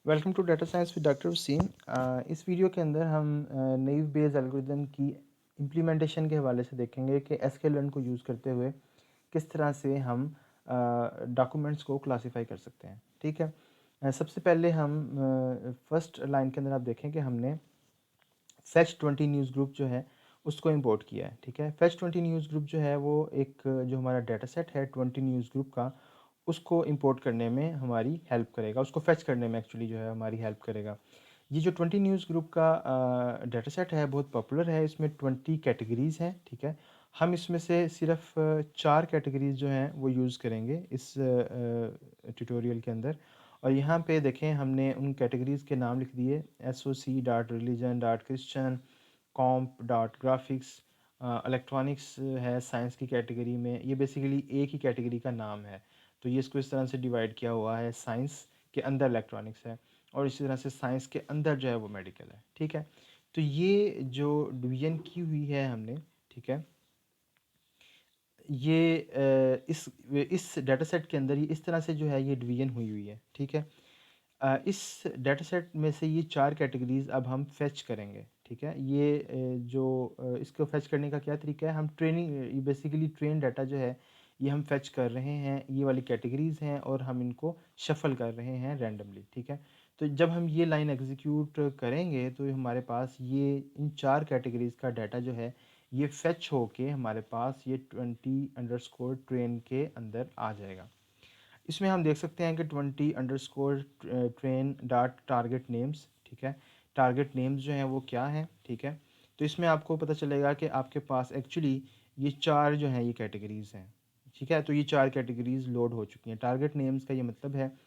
Welcome to data science with doctor Waseem. इस video के अंदर हम नैव बेस एल्गोरिदम की इम्प्लीमेंटेशन के हवाले से देखेंगे कि sklearn को यूज़ करते हुए किस तरह से हम डॉक्यूमेंट्स को क्लासीफाई कर सकते हैं। ठीक है। सबसे पहले हम फर्स्ट लाइन के अंदर आप देखें कि हमने फेच 20 न्यूज़ ग्रुप जो है उसको इंपोर्ट किया है। ठीक है। फेच 20 न्यूज़ ग्रुप जो है वो एक जो हमारा डाटा सेट है 20 न्यूज़ ग्रुप का, उसको इंपोर्ट करने में हमारी हेल्प करेगा, उसको फेच करने में एक्चुअली जो है हमारी हेल्प करेगा। ये जो 20 न्यूज़ ग्रुप का डाटा सेट है बहुत पॉपुलर है, इसमें 20 कैटेगरीज़ हैं। ठीक है। हम इसमें से सिर्फ 4 कैटेगरीज़ जो हैं वो यूज़ करेंगे इस ट्यूटोरियल के अंदर। और यहाँ पे देखें हमने उन कैटेगरीज़ के नाम लिख दिए, soc.religion.christian, comp.graphics, इलेक्ट्रॉनिक्स है साइंस की कैटेगरी में। ये बेसिकली एक ही कैटेगरी का नाम है, तो ये इसको इस तरह से डिवाइड किया हुआ है, साइंस के अंदर इलेक्ट्रॉनिक्स है और इसी तरह से साइंस के अंदर जो है वो मेडिकल है। ठीक है। तो ये जो डिवीज़न की हुई है हमने, ठीक है, ये इस डाटा सेट के अंदर ये इस तरह से जो है ये डिवीज़न हुई हुई है। ठीक है। इस डाटा सेट में से ये 4 कैटेगरीज़ अब हम फेच करेंगे। ठीक है। ये इसको फेच करने का क्या तरीका है, हम ट्रेनिंग बेसिकली ट्रेन डाटा जो है ये हम फेच कर रहे हैं, ये वाली कैटेगरीज़ हैं और हम इनको शफ़ल कर रहे हैं रैंडमली। ठीक है। तो जब हम ये लाइन एग्जीक्यूट करेंगे तो हमारे पास ये इन 4 कैटेगरीज़ का डाटा जो है ये फेच होके हमारे पास ये 20 अंडरस्कोर ट्रेन के अंदर आ जाएगा। इसमें हम देख सकते हैं कि 20 underscore train dot target names. ठीक है। टारगेट नेम्स जो हैं वो क्या हैं। ठीक है। तो इसमें आपको पता चलेगा कि आपके पास एक्चुअली ये 4 जो हैं ये कैटेगरीज़ हैं। ठीक है। तो ये 4 कैटेगरीज़ लोड हो चुकी हैं। टारगेट नेम्स का ये मतलब है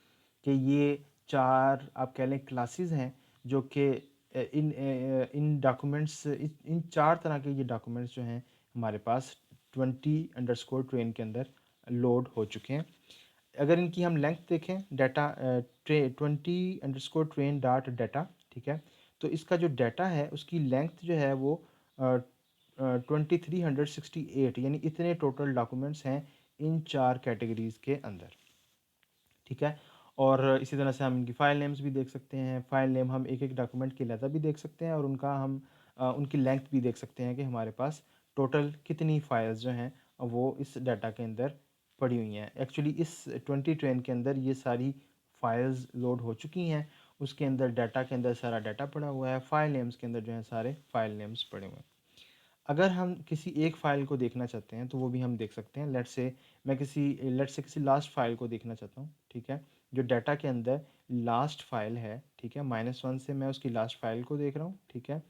कि ये 4 आप कह लें क्लासेस हैं जो कि इन डॉक्यूमेंट्स इन 4 तरह के ये डॉक्यूमेंट्स जो हैं हमारे पास 20 अंडरस्कोर ट्रेन के अंदर लोड हो चुके हैं। अगर इनकी हम लेंथ देखें, data 20 underscore train dot data. ठीक है। तो इसका जो डाटा है उसकी लेंथ जो है वो 2368, यानी इतने टोटल डॉक्यूमेंट्स हैं इन 4 कैटेगरीज़ के अंदर। ठीक है। और इसी तरह से हम इनकी फ़ाइल नेम्स भी देख सकते हैं। फ़ाइल नेम हम एक एक डॉक्यूमेंट की लहज़ा भी देख सकते हैं और उनका हम उनकी लेंथ भी देख सकते हैं कि हमारे पास टोटल कितनी फ़ाइल्स जो हैं वो इस डाटा के अंदर पड़ी हुई हैं। एक्चुअली इस 20 ट्रेन के अंदर ये सारी फ़ाइल्स लोड हो चुकी हैं, उसके अंदर डाटा के अंदर सारा डाटा पड़ा हुआ है, फ़ाइल नेम्स के अंदर जो है सारे फ़ाइल नेम्स पड़े हुए हैं। अगर हम किसी एक फ़ाइल को देखना चाहते हैं तो वो भी हम देख सकते हैं। लेट्स से किसी लास्ट फ़ाइल को देखना चाहता हूँ। ठीक है। जो डाटा के अंदर लास्ट फ़ाइल है, ठीक है, -1 से मैं उसकी लास्ट फ़ाइल को देख रहा हूँ। ठीक है।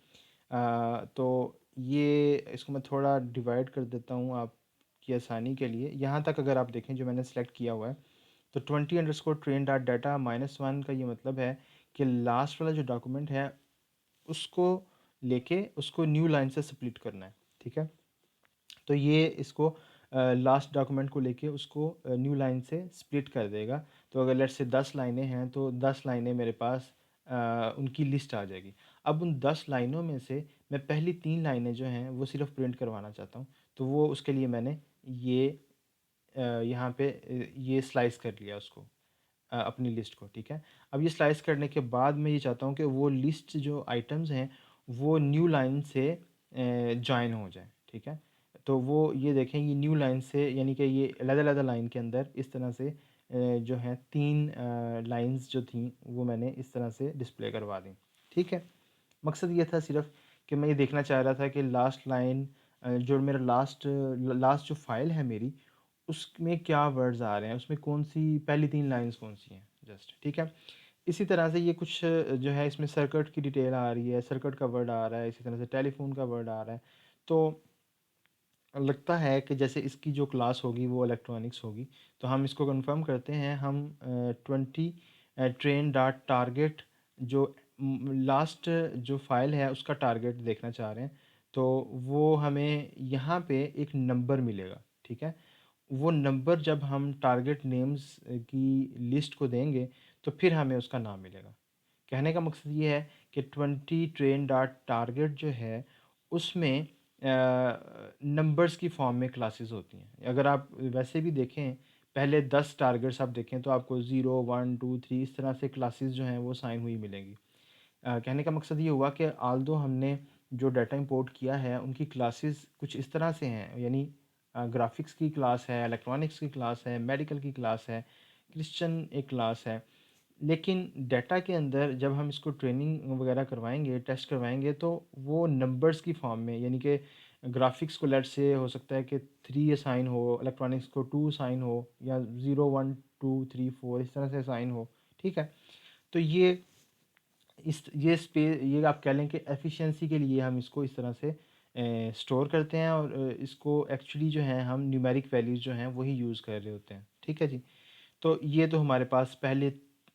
तो ये इसको मैं थोड़ा डिवाइड कर देता हूँ आपकी आसानी के लिए। यहाँ तक अगर आप देखें जो मैंने सेलेक्ट किया हुआ है, तो 20 अंडरस्कोर ट्रेन डॉट डाटा -1 का ये मतलब है कि लास्ट वाला जो डॉक्यूमेंट है उसको लेके उसको न्यू लाइन से स्प्लिट करना है। ठीक है। तो ये इसको लास्ट डॉक्यूमेंट को लेके उसको न्यू लाइन से स्प्लिट कर देगा। तो अगर लेट्स से 10 लाइनें हैं तो 10 लाइनें मेरे पास उनकी लिस्ट आ जाएगी। अब उन 10 लाइनों में से मैं पहली 3 लाइनें जो हैं वो सिर्फ प्रिंट करवाना चाहता हूँ, तो वो उसके लिए मैंने ये यहाँ पे ये स्लाइस कर लिया उसको, अपनी लिस्ट को। ठीक है। अब ये स्लाइस करने के बाद मैं ये चाहता हूँ कि वो लिस्ट जो आइटम्स हैं वो न्यू लाइन से जॉइन हो जाए। ठीक है। तो वो ये देखें ये न्यू लाइन से यानी कि ये अलग-अलग लाइन के अंदर इस तरह से जो हैं 3 लाइंस जो थी वो मैंने इस तरह से डिस्प्ले करवा दी। ठीक है। मकसद ये था सिर्फ कि मैं ये देखना चाह रहा था कि लास्ट लाइन जो मेरा लास्ट जो फ़ाइल है मेरी, उसमें क्या वर्ड्स आ रहे हैं, उसमें कौन-सी पहली 3 लाइन्स कौन-सी हैं जस्ट। ठीक है। इसी तरह से ये कुछ जो है इसमें सर्किट की डिटेल आ रही है, सर्किट का वर्ड आ रहा है, इसी तरह से टेलीफ़ोन का वर्ड आ रहा है। तो लगता है कि जैसे इसकी जो क्लास होगी वो इलेक्ट्रॉनिक्स होगी। तो हम इसको कंफर्म करते हैं, हम 20 ट्रेन डॉट टारगेट जो लास्ट जो फ़ाइल है उसका टारगेट देखना चाह रहे हैं। तो वो हमें यहाँ पे एक नंबर मिलेगा। ठीक है। वो नंबर जब हम टारगेट नेम्स की लिस्ट को देंगे तो फिर हमें उसका नाम मिलेगा। कहने का मकसद ये है कि 20 ट्रेन डॉट टारगेट जो है उसमें नंबर्स की फॉर्म में क्लासेस होती हैं। अगर आप वैसे भी देखें पहले 10 टारगेट्स आप देखें तो आपको 0, 1, 2, 3 इस तरह से क्लासेस जो हैं वो साइन हुई मिलेंगी। कहने का मकसद ये हुआ कि आल्दो हमने जो डाटा इंपोर्ट किया है उनकी क्लासेस कुछ इस तरह से हैं, यानी ग्राफिक्स की क्लास है, इलेक्ट्रॉनिक्स की क्लास है, मेडिकल की क्लास है, क्रिश्चियन एक क्लास है। लेकिन डाटा के अंदर जब हम इसको ट्रेनिंग वगैरह करवाएंगे, टेस्ट करवाएंगे, तो वो नंबर्स की फॉर्म में, यानी कि ग्राफिक्स को लेट से हो सकता है कि 3 असाइन हो, इलेक्ट्रॉनिक्स को 2 असाइन हो, या 0, 1, 2, 3, 4 इस तरह से असाइन हो। ठीक है, तो ये आप कह लें कि एफिशिएंसी के लिए हम इसको इस तरह से स्टोर करते हैं, और इसको एक्चुअली जो है हम न्यूमेरिक वैल्यूज़ जो हैं वही यूज़ कर रहे होते हैं। ठीक है जी। तो ये तो हमारे पास पहले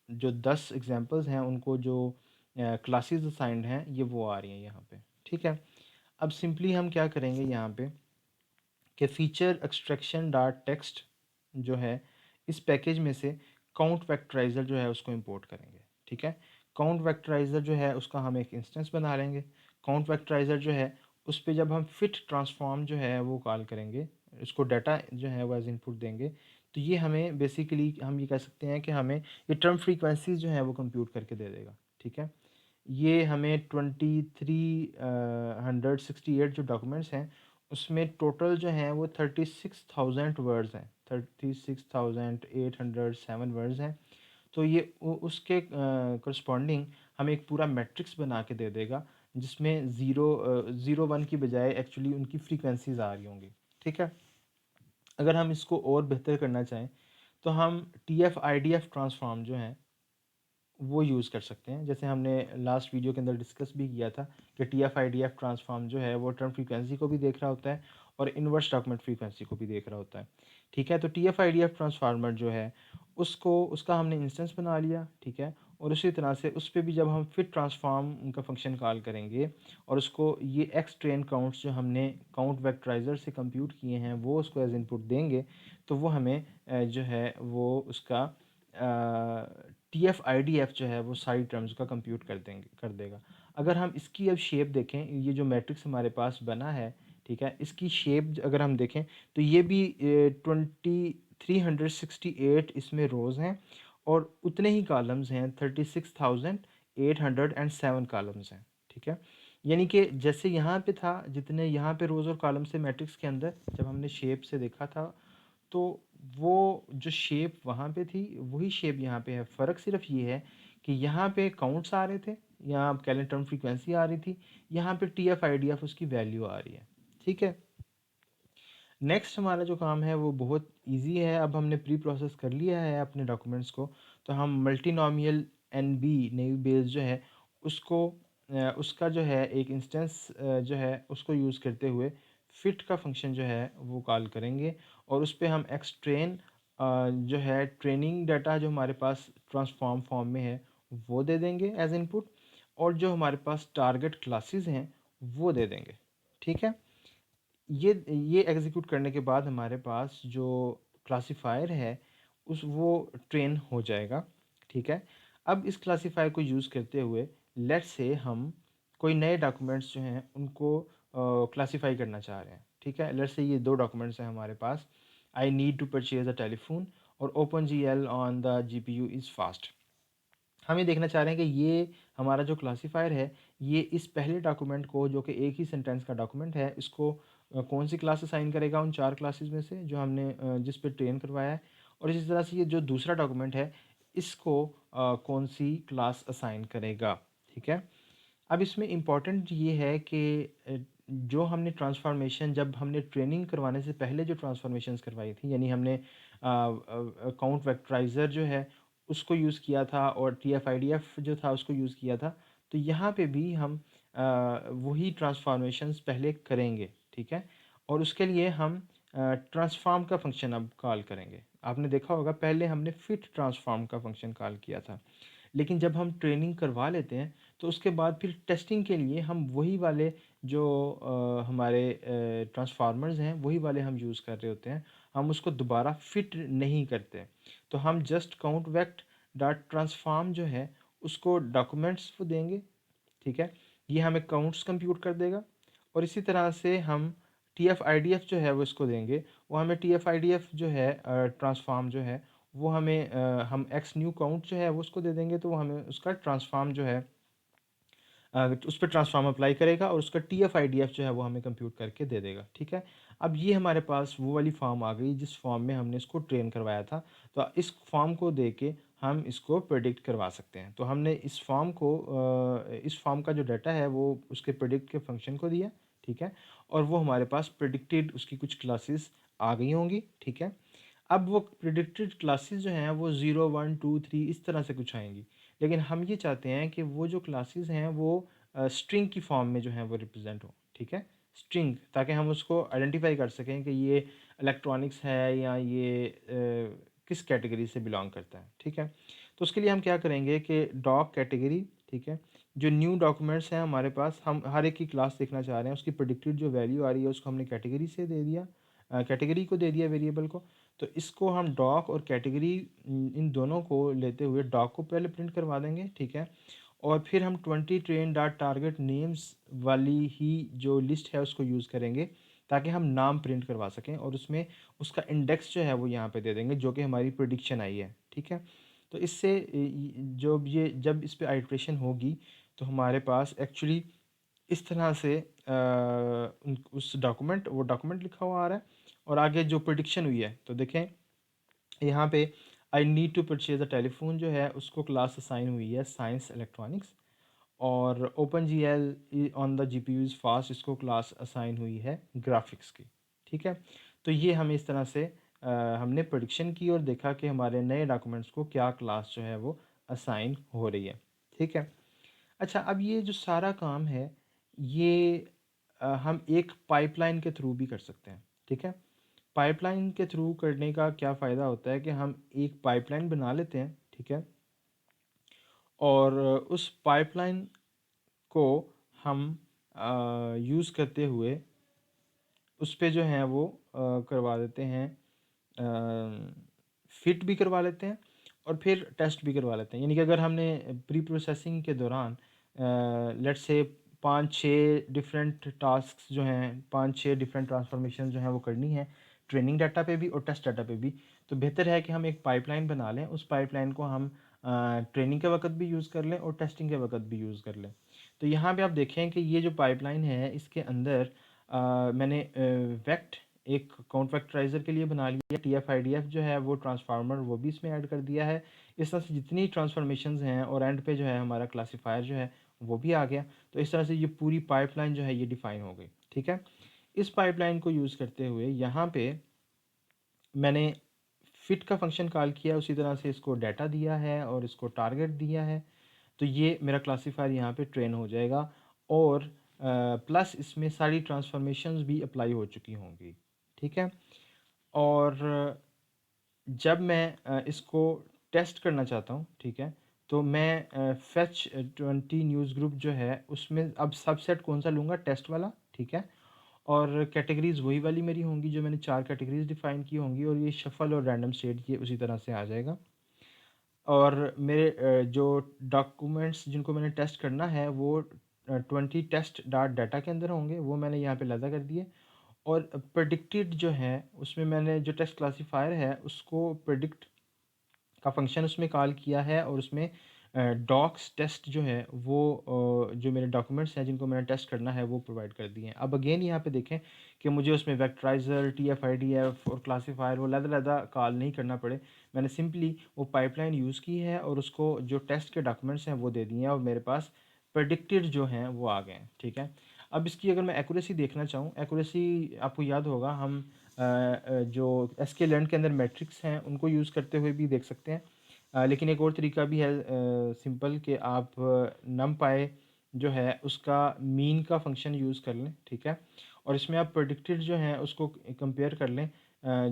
जो 10 एग्जांपल्स हैं उनको जो क्लासेस असाइंड हैं ये वो आ रही हैं यहाँ पे। ठीक है, अब सिंपली हम क्या करेंगे यहाँ पे कि फीचर एक्सट्रैक्शन डॉट टेक्स्ट जो है इस पैकेज में से काउंट वेक्टराइज़र जो है उसको इंपोर्ट करेंगे। ठीक है, काउंट वेक्टराइज़र जो है उसका हम एक इंस्टेंस बना लेंगे। काउंट वेक्टराइज़र जो है उस पे जब हम फिट ट्रांसफॉर्म जो है वो कॉल करेंगे, उसको डाटा जो है वो एज इनपुट देंगे, तो ये हमें बेसिकली हम ये कह सकते हैं कि हमें ये टर्म फ्रीक्वेंसीज जो है वो कंप्यूट करके दे देगा। ठीक है, ये हमें 23,168 जो डॉक्यूमेंट्स हैं उसमें टोटल जो हैं वो 36,000 वर्ड्स हैं, 36,807 वर्ड्स हैं। तो ये उसके करस्पॉन्डिंग हमें एक पूरा मैट्रिक्स बना के दे देगा, जिसमें 0, 1 की बजाय एक्चुअली उनकी फ्रीक्वेंसीज आ रही होंगी। ठीक है, अगर हम इसको और बेहतर करना चाहें तो हम T F I D F transform जो है वो यूज़ कर सकते हैं। जैसे हमने लास्ट वीडियो के अंदर डिस्कस भी किया था कि T F I D F transform जो है वो टर्म फ्रीक्वेंसी को भी देख रहा होता है और इन्वर्स डॉक्यूमेंट फ्रीक्वेंसी को भी देख रहा होता है। ठीक है, तो T F I D F transformer जो है उसका हमने इंस्टेंस बना लिया। ठीक है, और उसी तरह से उस पर भी जब हम फिट ट्रांसफॉर्म उनका फंक्शन कॉल करेंगे और उसको ये एक्स ट्रेन काउंट्स जो हमने काउंट वेक्टराइजर से कंप्यूट किए हैं वो उसको एज इनपुट देंगे, तो वो हमें जो है वो उसका T F I D F जो है वो सारी टर्म्स का कंप्यूट कर देगा। अगर हम इसकी अब शेप देखें, ये जो मैट्रिक्स हमारे पास बना है, ठीक है, इसकी शेप अगर हम देखें तो ये भी 2368 इसमें रोज़ हैं और उतने ही कॉलम्स हैं, 36,807 कॉलम्स हैं। ठीक है, यानी कि जैसे यहाँ पे था, जितने यहाँ पे रोज़ और कॉलम्स थे मैट्रिक्स के अंदर, जब हमने शेप से देखा था, तो वो जो शेप वहाँ पे थी वही शेप यहाँ पे है। फ़र्क सिर्फ ये है कि यहाँ पे काउंट्स आ रहे थे, यहाँ आप कह लें टर्म फ्रीक्वेंसी आ रही थी, यहाँ पे T F I D F उसकी वैल्यू आ रही है। ठीक है, नेक्स्ट हमारा जो काम है वो बहुत इजी है। अब हमने प्री प्रोसेस कर लिया है अपने डॉक्यूमेंट्स को, तो हम multinomial N B naive Bayes जो है उसको उसका जो है एक इंस्टेंस जो है उसको यूज़ करते हुए फिट का फंक्शन जो है वो कॉल करेंगे, और उस पर हम एक्स ट्रेन जो है ट्रेनिंग डाटा जो हमारे पास ट्रांसफॉर्म फॉर्म में है वो दे देंगे एज इनपुट, और जो हमारे पास टारगेट क्लासेस हैं वो दे देंगे। ठीक है, ये एग्जीक्यूट करने के बाद हमारे पास जो क्लासिफायर है उस वो ट्रेन हो जाएगा। ठीक है, अब इस क्लासिफायर को यूज़ करते हुए लेट्स से हम कोई नए डॉक्यूमेंट्स जो हैं उनको क्लासिफाई करना चाह रहे हैं। ठीक है, लेट्स से ये दो डॉक्यूमेंट्स हैं हमारे पास, I need to purchase a telephone और open G L on the G P U is fast. हम ये देखना चाह रहे हैं कि ये हमारा जो क्लासिफायर है ये इस पहले डॉक्यूमेंट को, जो कि एक ही सेंटेंस का डॉक्यूमेंट है, इसको कौन सी क्लास असाइन करेगा उन 4 क्लासेस में से जो हमने जिस पे ट्रेन करवाया है, और इसी तरह से ये जो दूसरा डॉक्यूमेंट है इसको कौन सी क्लास असाइन करेगा। ठीक है, अब इसमें इम्पॉर्टेंट ये है कि जो हमने ट्रांसफॉर्मेशन, जब हमने ट्रेनिंग करवाने से पहले जो ट्रांसफॉर्मेशंस करवाई थी, यानी हमने काउंट वेक्टराइज़र जो है उसको यूज़ किया था और T F I D F जो था उसको यूज़ किया था, तो यहाँ पे भी हम वही ट्रांसफॉर्मेशंस पहले करेंगे। ठीक है, और उसके लिए हम ट्रांसफॉर्म का फंक्शन अब कॉल करेंगे। आपने देखा होगा पहले हमने फिट ट्रांसफॉर्म का फंक्शन कॉल किया था, लेकिन जब हम ट्रेनिंग करवा लेते हैं तो उसके बाद फिर टेस्टिंग के लिए हम वही वाले जो हमारे ट्रांसफार्मर्स हैं वही वाले हम यूज़ कर रहे होते हैं, हम उसको दोबारा फिट नहीं करते। तो हम जस्ट काउंट वेक्ट डॉट ट्रांसफॉर्म जो है उसको डॉक्यूमेंट्स को देंगे। ठीक है, ये हमें काउंट्स कंप्यूट कर देगा, और इसी तरह से हम T F I D F जो है वो इसको देंगे, वो हमें TF-IDF जो है ट्रांसफॉर्म जो है वो हमें हम एक्स न्यू काउंट जो है वो उसको दे देंगे, तो वो हमें उसका ट्रांसफॉर्म जो है उस पर ट्रांसफॉर्म अप्लाई करेगा और उसका TF-IDF जो है वो हमें कंप्यूट करके दे देगा। ठीक है, अब ये हमारे पास वो वाली फॉर्म आ गई जिस फॉर्म में हमने इसको ट्रेन करवाया था। तो इस फॉर्म को दे के हम इसको प्रेडिक्ट करवा सकते हैं। तो हमने इस फॉर्म को इस फॉर्म का जो डाटा है वो उसके प्रेडिक्ट के फंक्शन को दिया। ठीक है, और वो हमारे पास प्रेडिक्टेड उसकी कुछ क्लासेस आ गई होंगी। ठीक है, अब वो प्रिडिक्टेड क्लासेस जो हैं वो 0 1 2 3 इस तरह से कुछ आएंगी, लेकिन हम ये चाहते हैं कि वो जो क्लासेस हैं वो स्ट्रिंग की फॉर्म में जो है वो रिप्रेजेंट हो। ठीक है, स्ट्रिंग, ताकि हम उसको आइडेंटिफाई कर सकें कि ये इलेक्ट्रॉनिक्स है या ये किस कैटेगरी से बिलोंग करता है। ठीक है, तो उसके लिए हम क्या करेंगे कि डॉक कैटेगरी, ठीक है, जो न्यू डॉक्यूमेंट्स हैं हमारे पास, हम हर एक की क्लास देखना चाह रहे हैं, उसकी प्रिडिक्टेड जो वैल्यू आ रही है उसको हमने कैटेगरी से दे दिया, कैटेगरी को दे दिया वेरिएबल को। तो इसको हम डॉक और कैटेगरी इन दोनों को लेते हुए डॉक को पहले प्रिंट करवा देंगे। ठीक है, और फिर हम 20 ट्रेन डॉट टारगेट नेम्स वाली ही जो लिस्ट है उसको यूज़ करेंगे ताकि हम नाम प्रिंट करवा सकें, और उसमें उसका इंडेक्स जो है वो यहाँ पे दे देंगे जो कि हमारी प्रिडिक्शन आई है। ठीक है, तो इससे जब इस पे आइट्रेशन होगी तो हमारे पास एक्चुअली इस तरह से उस वो डॉक्यूमेंट लिखा हुआ आ रहा है, और आगे जो प्रिडिक्शन हुई है तो देखें यहाँ पे I need to purchase a telephone जो है उसको क्लास असाइन हुई है साइंस इलेक्ट्रॉनिक्स, और open G L on the G P use fast इसको क्लास असाइन हुई है ग्राफिक्स की। ठीक है, तो ये हमें इस तरह से हमने प्रेडिक्शन की और देखा कि हमारे नए डॉक्यूमेंट्स को क्या क्लास जो है वो असाइन हो रही है। ठीक है, अच्छा, अब ये जो सारा काम है ये हम एक पाइपलाइन के थ्रू भी कर सकते हैं। ठीक है, पाइपलाइन के थ्रू करने का क्या फ़ायदा होता है कि हम एक पाइपलाइन बना लेते हैं। ठीक है, और उस पाइपलाइन को हम यूज़ करते हुए उस पे जो है वो करवा देते हैं, फिट भी करवा लेते हैं और फिर टेस्ट भी करवा लेते हैं। यानी कि अगर हमने प्री प्रोसेसिंग के दौरान लेट्स से 5-6 डिफरेंट टास्क्स जो हैं, 5-6 डिफरेंट ट्रांसफॉर्मेशन जो हैं वो करनी है ट्रेनिंग डाटा पे भी और टेस्ट डाटा पे भी, तो बेहतर है कि हम एक पाइपलाइन बना लें। उस पाइपलाइन को हम ट्रेनिंग के वक्त भी यूज़ कर लें और टेस्टिंग के वक्त भी यूज़ कर लें। तो यहाँ पे आप देखें कि ये जो पाइपलाइन है इसके अंदर मैंने वेक्ट एक काउंट वेक्टराइज़र के लिए बना लिया, TF-IDF जो है वो ट्रांसफार्मर वो भी इसमें ऐड कर दिया है। इस तरह से जितनी ट्रांसफॉर्मेशंस हैं और एंड पे जो है हमारा क्लासिफायर जो है वो भी आ गया। तो इस तरह से ये पूरी पाइपलाइन जो है ये डिफ़ाइन हो गई। ठीक है, इस पाइपलाइन को यूज़ करते हुए यहाँ पे मैंने फिट का फंक्शन कॉल किया, उसी तरह से इसको डाटा दिया है और इसको टारगेट दिया है। तो ये मेरा क्लासीफायर यहाँ पे ट्रेन हो जाएगा, और प्लस इसमें सारी ट्रांसफॉर्मेशंस भी अप्लाई हो चुकी होंगी। ठीक है, और जब मैं इसको टेस्ट करना चाहता हूँ, ठीक है, तो मैं फेच 20 न्यूज़ ग्रुप जो है उसमें अब सबसेट कौन सा लूँगा, टेस्ट वाला। ठीक है, और कैटेगरीज़ वही वाली मेरी होंगी जो मैंने 4 कैटेगरीज़ डिफ़ाइन की होंगी, और ये शफ़ल और रैंडम स्टेट ये उसी तरह से आ जाएगा। और मेरे जो डॉक्यूमेंट्स जिनको मैंने टेस्ट करना है वो 20 टेस्ट डॉट डाटा के अंदर होंगे, वो मैंने यहाँ पे लदा कर दिए। और प्रेडिक्टेड जो है उसमें मैंने जो टेस्ट क्लासीफायर है उसको प्रेडिक्ट का फंक्शन उसमें कॉल किया है, और उसमें डॉक्स टेस्ट जो है वो जो मेरे डॉक्यूमेंट्स हैं जिनको मैंने टेस्ट करना है वो प्रोवाइड कर दिए हैं। अब अगेन यहाँ पे देखें कि मुझे उसमें वेक्टराइज़र, TF-IDF और क्लासीफायर वो अलग-अलग कॉल नहीं करना पड़े। मैंने सिंपली वो पाइपलाइन यूज़ की है और उसको जो टेस्ट के डॉक्यूमेंट्स हैं वो दे दिए हैं, और मेरे पास प्रेडिक्टेड जो हैं वो आ गए हैं। ठीक है, अब इसकी अगर मैं एक्यूरेसी देखना चाहूँ, एक्यूरेसी आपको याद होगा हम जो SQLearn के अंदर मैट्रिक्स हैं उनको यूज़ करते हुए भी देख सकते हैं। लेकिन एक और तरीका भी है सिंपल, कि आप numpy जो है उसका मीन का फंक्शन यूज़ कर लें। ठीक है, और इसमें आप प्रेडिक्टेड जो हैं उसको कंपेयर कर लें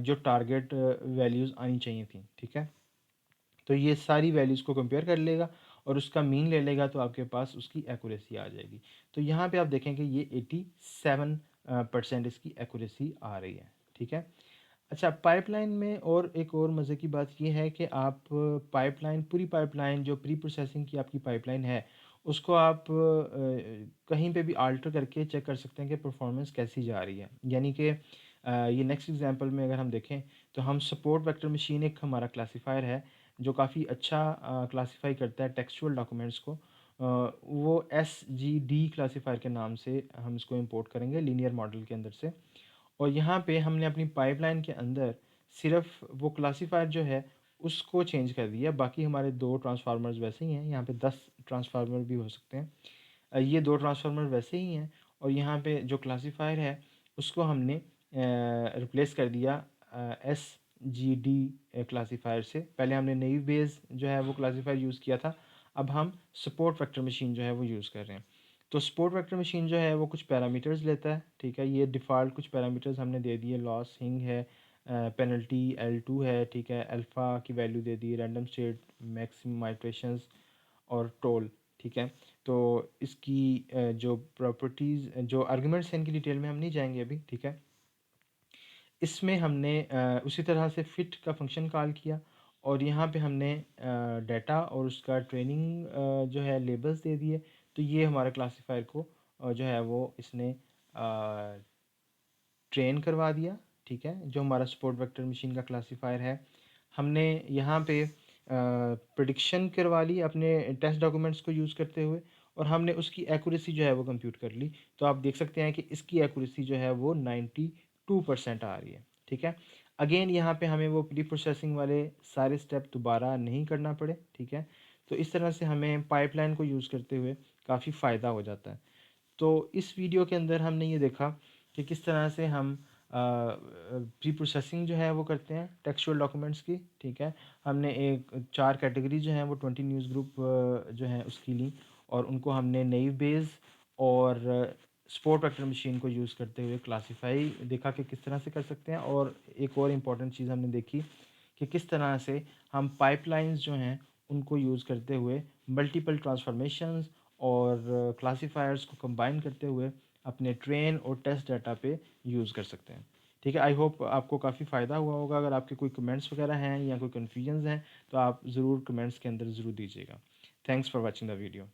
जो टारगेट वैल्यूज़ आनी चाहिए थी। ठीक है, तो ये सारी वैल्यूज़ को कंपेयर कर लेगा और उसका मीन ले लेगा, तो आपके पास उसकी एक्यूरेसी आ जाएगी। तो यहाँ पे आप देखेंगे ये 87% इसकी एक्यूरेसी आ रही है। ठीक है, अच्छा, पाइपलाइन में और एक और मज़े की बात ये है कि आप पाइपलाइन, पूरी पाइपलाइन जो प्री प्रोसेसिंग की आपकी पाइपलाइन है उसको आप कहीं पे भी आल्टर करके चेक कर सकते हैं कि परफॉर्मेंस कैसी जा रही है। यानी कि ये नेक्स्ट एग्जांपल में अगर हम देखें तो हम सपोर्ट वेक्टर मशीन एक हमारा क्लासिफायर है जो काफ़ी अच्छा क्लासिफाई करता है टेक्सचुअल डॉक्यूमेंट्स को। वो SGD क्लासिफायर के नाम से हम इसको इंपोर्ट करेंगे लीनियर मॉडल के अंदर से। और यहाँ पे हमने अपनी पाइपलाइन के अंदर सिर्फ वो क्लासिफायर जो है उसको चेंज कर दिया, बाकी हमारे 2 ट्रांसफार्मर्स वैसे ही हैं, यहाँ पे 10 ट्रांसफार्मर भी हो सकते हैं। ये 2 ट्रांसफार्मर वैसे ही हैं और यहाँ पे जो क्लासिफायर है उसको हमने रिप्लेस कर दिया SGD क्लासिफायर से। पहले हमने नैव बेस जो है वो क्लासिफायर यूज़ किया था, अब हम सपोर्ट वेक्टर मशीन जो है वो यूज़ कर रहे हैं। तो सपोर्ट वेक्टर मशीन जो है वो कुछ पैरामीटर्स लेता है, ठीक है। ये डिफ़ॉल्ट कुछ पैरामीटर्स हमने दे दिए, लॉस हिंग है, पेनल्टी L2 है, ठीक है, अल्फ़ा की वैल्यू दे दी, रैंडम स्टेट, मैक्सिमम आइट्रेशंस और टोल, ठीक है। तो इसकी जो प्रॉपर्टीज़ जो आर्गुमेंट्स हैं इनकी डिटेल में हम नहीं जाएंगे अभी, ठीक है। इसमें हमने उसी तरह से फिट का फंक्शन कॉल किया और यहाँ पे हमने डाटा और उसका ट्रेनिंग जो है लेबल्स दे दिए। तो ये हमारे क्लासिफायर को जो है वो इसने ट्रेन करवा दिया, ठीक है, जो हमारा सपोर्ट वेक्टर मशीन का क्लासिफायर है। हमने यहाँ पे प्रेडिक्शन करवा ली अपने टेस्ट डॉक्यूमेंट्स को यूज़ करते हुए और हमने उसकी एक्यूरेसी जो है वो कंप्यूट कर ली। तो आप देख सकते हैं कि इसकी एक्यूरेसी जो है वो 92% आ रही है, ठीक है। अगेन यहाँ पे हमें वो प्री प्रोसेसिंग वाले सारे स्टेप दोबारा नहीं करना पड़े, ठीक है। तो इस तरह से हमें पाइपलाइन को यूज़ करते हुए काफ़ी फ़ायदा हो जाता है। तो इस वीडियो के अंदर हमने ये देखा कि किस तरह से हम प्री प्रोसेसिंग जो है वो करते हैं टेक्सचुअल डॉक्यूमेंट्स की, ठीक है। हमने एक 4 कैटेगरी जो हैं वो 20 न्यूज़ ग्रुप जो हैं उसकी ली और उनको हमने नैव बेस और सपोर्ट वेक्टर मशीन को यूज़ करते हुए क्लासीफाई देखा कि किस तरह से कर सकते हैं। और एक और इम्पॉर्टेंट चीज़ हमने देखी कि किस तरह से हम पाइपलाइंस जो हैं उनको यूज़ करते हुए मल्टीपल ट्रांसफॉर्मेशंस और क्लासिफायर्स को कंबाइन करते हुए अपने ट्रेन और टेस्ट डाटा पे यूज़ कर सकते हैं, ठीक है। आई होप आपको काफ़ी फ़ायदा हुआ होगा। अगर आपके कोई कमेंट्स वगैरह हैं या कोई कन्फ्यूजन्स हैं तो आप ज़रूर कमेंट्स के अंदर ज़रूर दीजिएगा। Thanks for watching the video.